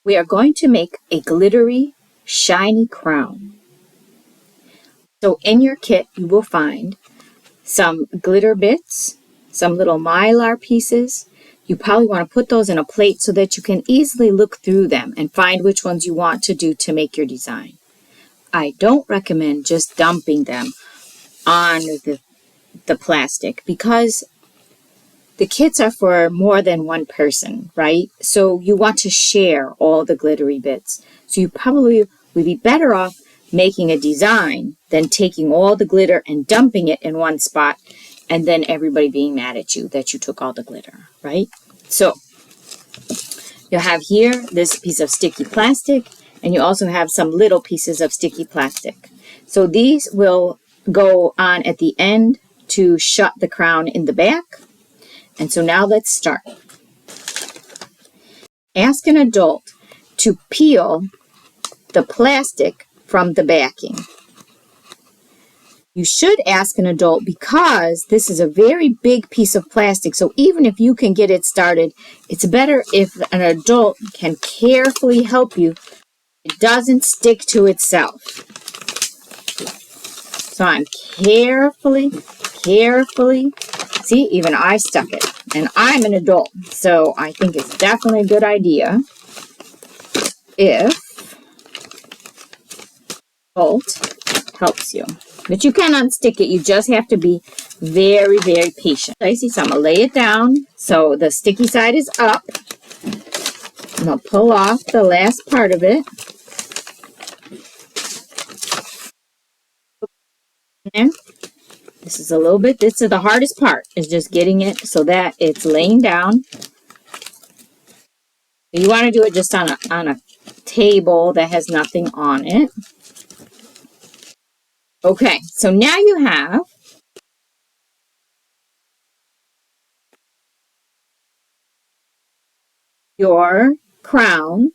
We are going to make a glittery, shiny crown. So in your kit, you will find some glitter bits, some little mylar pieces. You probably want to put those in a plate so that you can easily look through them and find which ones you want to do to make your design. I don't recommend just dumping them on the plastic because the kits are for more than one person, right? So you want to share all the glittery bits. So you probably would be better off making a design than taking all the glitter and dumping it in one spot and then everybody being mad at you that you took all the glitter, right? So you'll have here this piece of sticky plastic, and you also have some little pieces of sticky plastic. So these will go on at the end to shut the crown in the back. And so now let's start. Ask an adult to peel the plastic from the backing. You should ask an adult because this is a very big piece of plastic. So even if you can get it started, it's better if an adult can carefully help you. It doesn't stick to itself. So I'm carefully, see, even I stuck it. And I'm an adult, so I think it's definitely a good idea if adult helps you. But you can unstick it. You just have to be very, very patient. I see, so I'm going to lay it down so the sticky side is up. I'm going to pull off the last part of it. There. This is a little bit, this is the hardest part, is just getting it so that it's laying down. You want to do it just on a table that has nothing on it. Okay, so now you have your crown.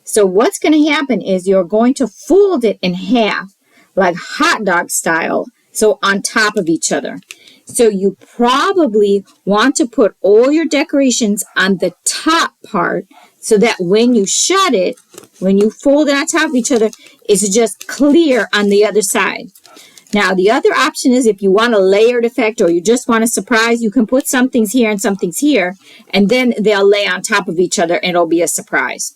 So what's going to happen is you're going to fold it in half, like hot dog style, so on top of each other. So you probably want to put all your decorations on the top part so that when you shut it, when you fold it on top of each other, it's just clear on the other side. Now, the other option is if you want a layered effect or you just want a surprise, you can put some things here and some things here, and then they'll lay on top of each other and it'll be a surprise.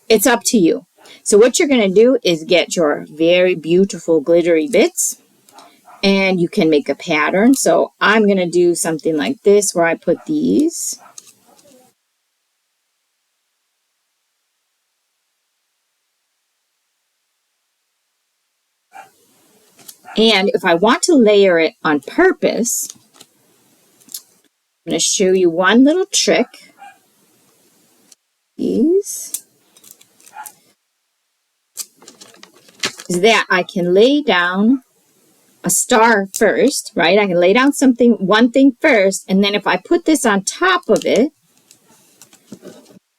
It's up to you. So what you're going to do is get your very beautiful glittery bits, and you can make a pattern. So I'm going to do something like this where I put these. And if I want to layer it on purpose, I'm going to show you one little trick. These. Is that I can lay down a star first, right? I can lay down one thing first, and then if I put this on top of it,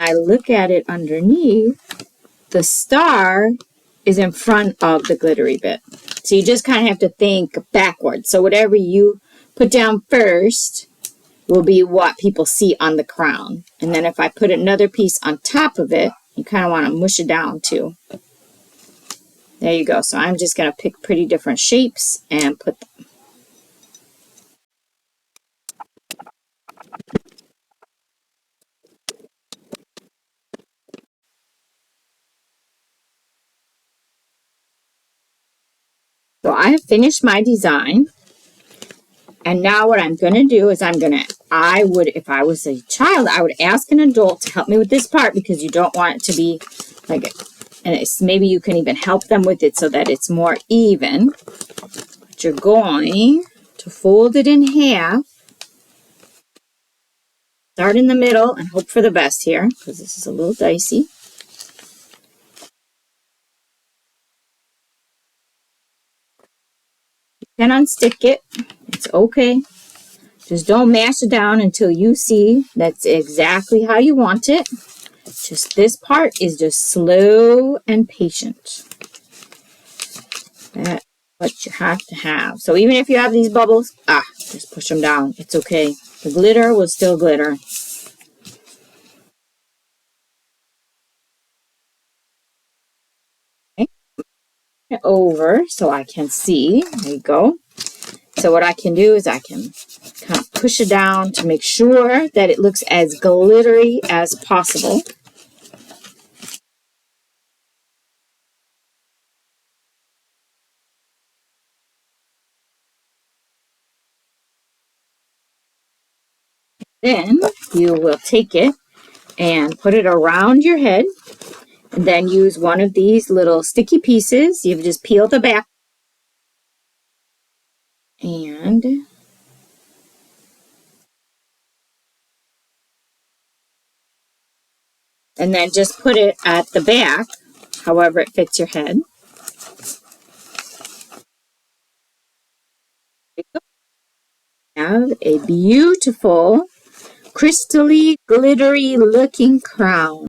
I look at it underneath, the star is in front of the glittery bit. So you just kind of have to think backwards. So whatever you put down first will be what people see on the crown. And then if I put another piece on top of it, you kind of want to mush it down too. There you go. So I'm just going to pick pretty different shapes and put them. So I have finished my design. And now what I'm going to do is I would, if I was a child, I would ask an adult to help me with this part because you don't want it to be like, and maybe you can even help them with it so that it's more even. But you're going to fold it in half. Start in the middle and hope for the best here because this is a little dicey. You can unstick it. It's okay. Just don't mash it down until you see that's exactly how you want it. Just this part is just slow and patient. That's what you have to have. So even if you have these bubbles, just push them down. It's okay. The glitter will still glitter. it over so I can see. There you go. So what I can do is I can kind of push it down to make sure that it looks as glittery as possible. Then you will take it and put it around your head, and then use one of these little sticky pieces. You just peel the back and then just put it at the back, however it fits your head. Have a beautiful, crystally, glittery looking crown.